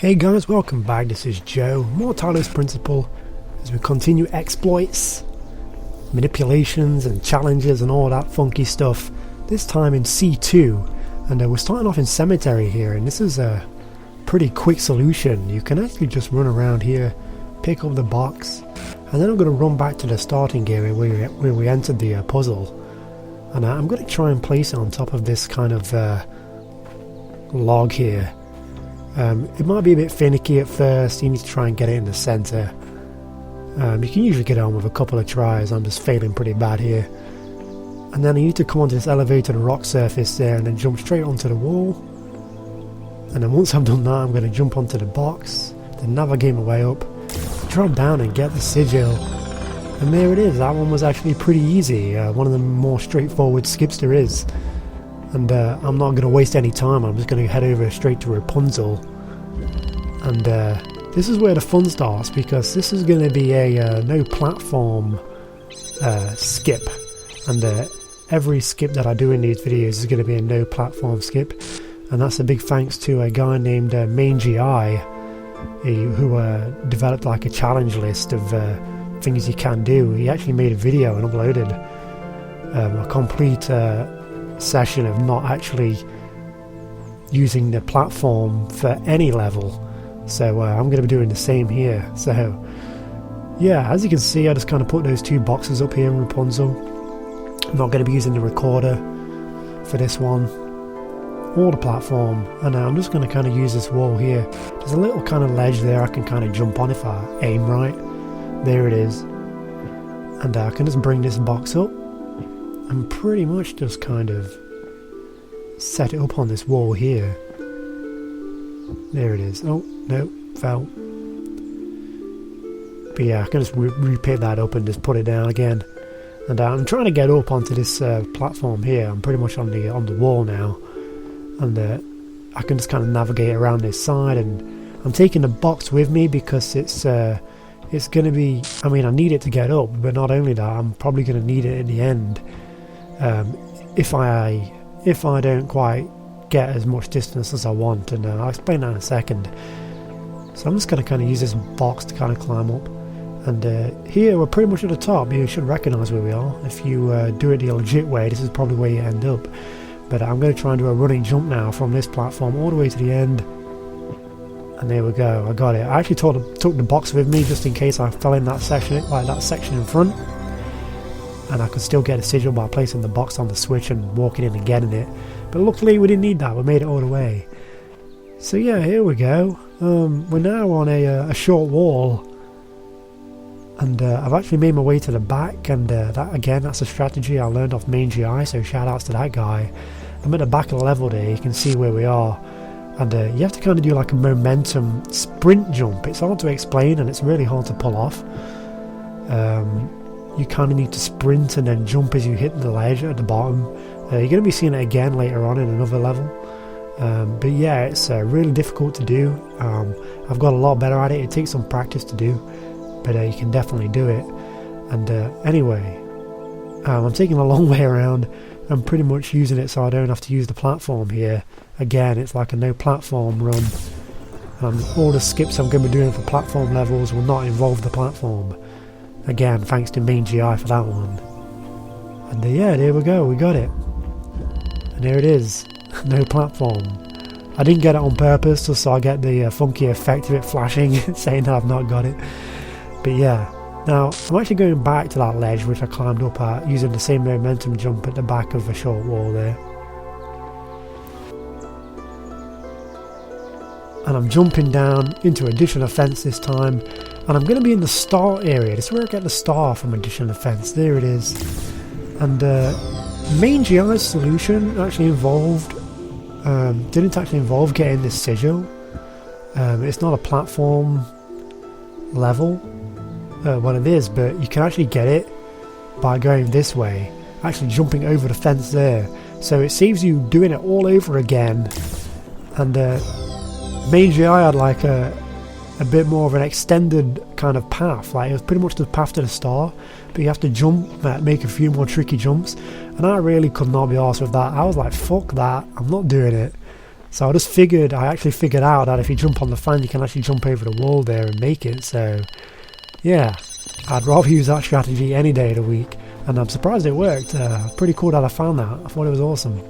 Hey guys, welcome back. This is Joe, more Talos Principal, as we continue exploits, manipulations and challenges and all that funky stuff, this time in C2, and we're starting off in Cemetery here, and this is a pretty quick solution. You can actually just run around here, pick up the box, and then I'm going to run back to the starting area where we entered the puzzle, and I'm going to try and place it on top of this kind of log here. It might be a bit finicky at first. You need to try and get it in the centre. You can usually get on with a couple of tries. I'm just failing pretty bad here. And then you need to come onto this elevated rock surface there and then jump straight onto the wall. And then once I've done that, I'm going to jump onto the box, then navigate my way up, drop down and get the sigil. And there it is. That one was actually pretty easy. One of the more straightforward skips there is. And I'm not going to waste any time. I'm just going to head over straight to Rapunzel. And this is where the fun starts, because this is going to be a no platform skip. And every skip that I do in these videos is going to be a no platform skip. And that's a big thanks to a guy named Mangy Eye, who developed like a challenge list of things you can do. He actually made a video and uploaded a complete session of not actually using the platform for any level, so I'm going to be doing the same here. So yeah, as you can see, I just kind of put those two boxes up here in Rapunzel. I'm not going to be using the recorder for this one or the platform, and I'm just going to kind of use this wall here. There's a little kind of ledge there I can kind of jump on if I aim right. There it is, and I can just bring this box up and pretty much just kind of set it up on this wall here. There it is. Oh, no, fell. But yeah, I can just repick that up and just put it down again. And I'm trying to get up onto this platform here. I'm pretty much on the wall now. And I can just kind of navigate around this side, and I'm taking the box with me because it's going to be, I mean, I need it to get up, but not only that, I'm probably going to need it in the end. If I don't quite get as much distance as I want, and I'll explain that in a second. So I'm just going to kind of use this box to kind of climb up, and here we're pretty much at the top. You should recognise where we are. If you do it the legit way, this is probably where you end up. But I'm going to try and do a running jump now from this platform all the way to the end, and there we go. I got it. I actually took the box with me just in case I fell in that section, like that section in front. And I could still get a sigil by placing the box on the switch and walking in and getting it. But luckily we didn't need that, we made it all the way. So yeah, here we go. We're now on a short wall. And I've actually made my way to the back, and that again, that's a strategy I learned off Mangy Eye, so shout outs to that guy. I'm at the back of the level there, you can see where we are. And you have to kind of do like a momentum sprint jump. It's hard to explain and it's really hard to pull off. You kind of need to sprint and then jump as you hit the ledge at the bottom. You're going to be seeing it again later on in another level. But yeah, it's really difficult to do. I've got a lot better at it. It takes some practice to do, but you can definitely do it. And anyway, I'm taking a long way around. I'm pretty much using it so I don't have to use the platform here. Again, it's like a no platform run. All the skips I'm going to be doing for platform levels will not involve the platform. Again, thanks to Mangy Eye for that one. And yeah, there we go, we got it. And there it is, no platform. I didn't get it on purpose just so I get the funky effect of it flashing, saying that I've not got it. But yeah, now I'm actually going back to that ledge which I climbed up at, using the same momentum jump at the back of a short wall there. And I'm jumping down into Additional Offence this time, and I'm going to be in the star area. This is where I get the star from Additional Offence. There it is. And Mangy Eye's solution actually didn't actually involve getting this sigil. It's not a platform level, well it is, but you can actually get it by going this way, actually jumping over the fence there. So it saves you doing it all over again. And Mangy Eye had like a bit more of an extended kind of path, like it was pretty much the path to the star, but you have to jump, make a few more tricky jumps, and I really could not be arsed with that. I was like, fuck that, I'm not doing it. So I actually figured out that if you jump on the fan, you can actually jump over the wall there and make it. So yeah, I'd rather use that strategy any day of the week, and I'm surprised it worked. Pretty cool that I found that. I thought it was awesome.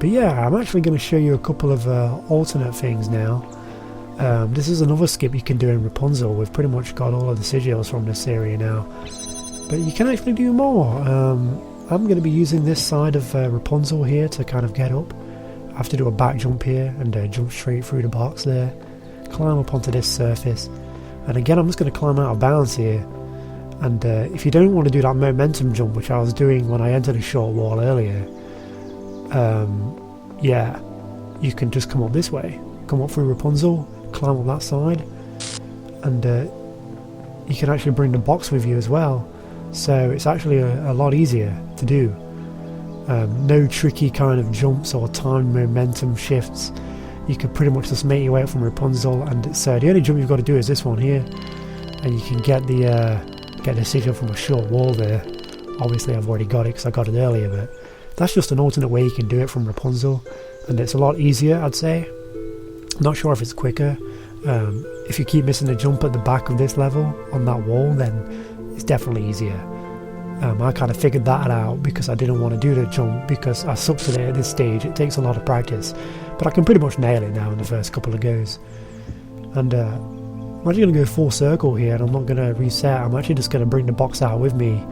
But yeah, I'm actually going to show you a couple of alternate things now. This is another skip you can do in Rapunzel. We've pretty much got all of the sigils from this area now, but you can actually do more. I'm going to be using this side of Rapunzel here to kind of get up. I have to do a back jump here and jump straight through the box there, climb up onto this surface, and again I'm just going to climb out of bounds here. And if you don't want to do that momentum jump, which I was doing when I entered a short wall earlier, yeah, you can just come up this way, come up through Rapunzel, climb up that side, and you can actually bring the box with you as well. So it's actually a lot easier to do. No tricky kind of jumps or time momentum shifts. You can pretty much just make your way up from Rapunzel, and so the only jump you've got to do is this one here, and you can get the sigil from a short wall there. Obviously I've already got it because I got it earlier, but that's just an alternate way you can do it from Rapunzel, and it's a lot easier, I'd say. I'm not sure if it's quicker. If you keep missing a jump at the back of this level on that wall, then it's definitely easier. I kind of figured that out because I didn't want to do the jump because I sucked at it at this stage. It takes a lot of practice, but I can pretty much nail it now in the first couple of goes. And I'm actually going to go full circle here, and I'm not going to reset. I'm actually just going to bring the box out with me.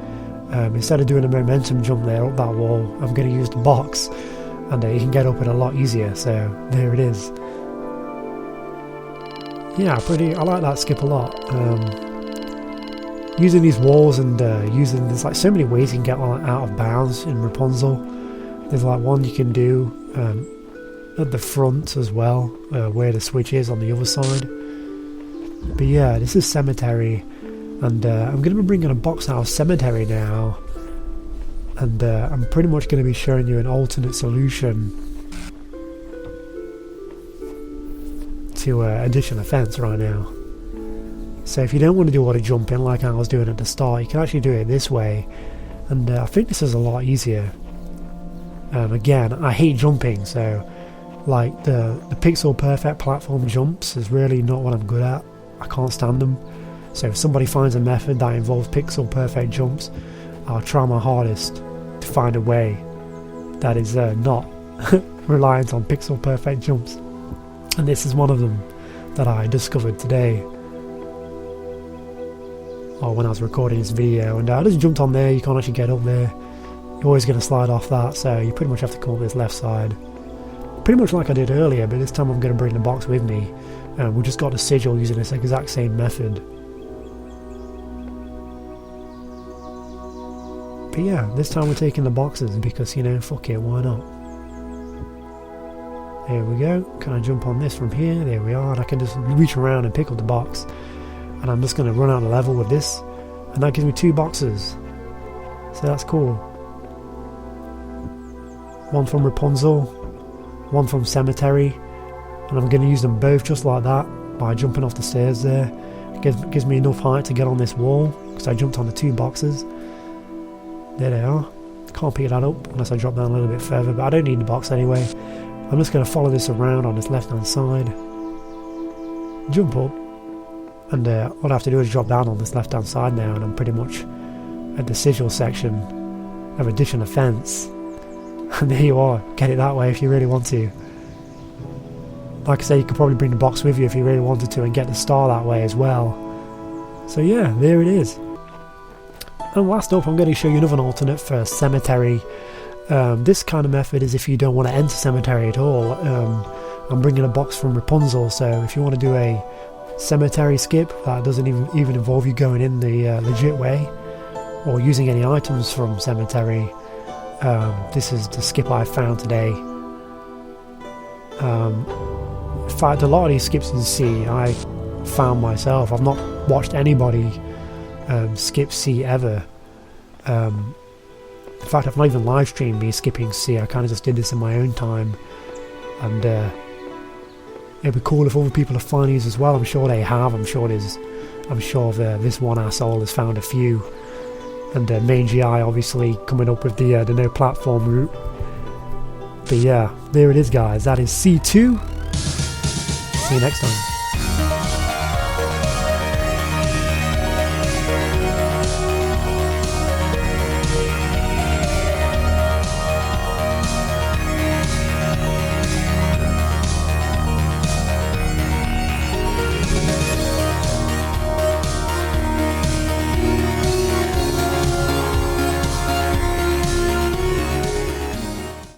Instead of doing a momentum jump there up that wall, I'm going to use the box, and you can get up it a lot easier. So there it is. Yeah, I like that skip a lot. Using these walls and there's like so many ways you can get out of bounds in Rapunzel. There's like one you can do at the front as well, where the switch is on the other side. But yeah, this is Cemetery, and I'm going to be bringing a box out of Cemetery now, and I'm pretty much going to be showing you an alternate solution to Addition Offense right now. So if you don't want to do auto jumping like I was doing at the start, you can actually do it this way, and I think this is a lot easier. Again, I hate jumping, so like the pixel perfect platform jumps is really not what I'm good at. I can't stand them. So if somebody finds a method that involves pixel perfect jumps, I'll try my hardest to find a way that is not reliant on pixel perfect jumps. And this is one of them that I discovered today, or when I was recording this video, and I just jumped on there. You can't actually get up there. You're always going to slide off that, so you pretty much have to come up this left side. Pretty much like I did earlier, but this time I'm going to bring the box with me. We just got a sigil using this exact same method. But yeah, this time we're taking the boxes because, you know, fuck it, why not? There we go. Can I jump on this from here? There we are, and I can just reach around and pick up the box. And I'm just going to run out of level with this, and that gives me 2 boxes. So that's cool. One from Rapunzel, one from Cemetery, and I'm going to use them both just like that by jumping off the stairs there. It gives me enough height to get on this wall because I jumped on the 2 boxes. There they are. Can't pick that up unless I drop down a little bit further, but I don't need the box anyway. I'm just going to follow this around on this left hand side, jump up, and what I have to do is drop down on this left hand side now, and I'm pretty much at the sigil section of Addition Offense. And there you are, get it that way if you really want to. Like I say, you could probably bring the box with you if you really wanted to and get the star that way as well. So yeah, there it is. And last up, I'm going to show you another alternate for Cemetery. This kind of method is if you don't want to enter Cemetery at all. I'm bringing a box from Rapunzel, so if you want to do a Cemetery skip that doesn't even involve you going in the legit way or using any items from Cemetery, this is the skip I found today. In fact, a lot of these skips in C I found myself. I've not watched anybody skip C ever. In fact, I've not even live streamed me skipping C. I kind of just did this in my own time, and it'd be cool if other people have found these as well. I'm sure they have. I'm sure this one asshole has found a few, and Main GI obviously coming up with the no platform route. yeah, there it is guys, that is C2. See you next time.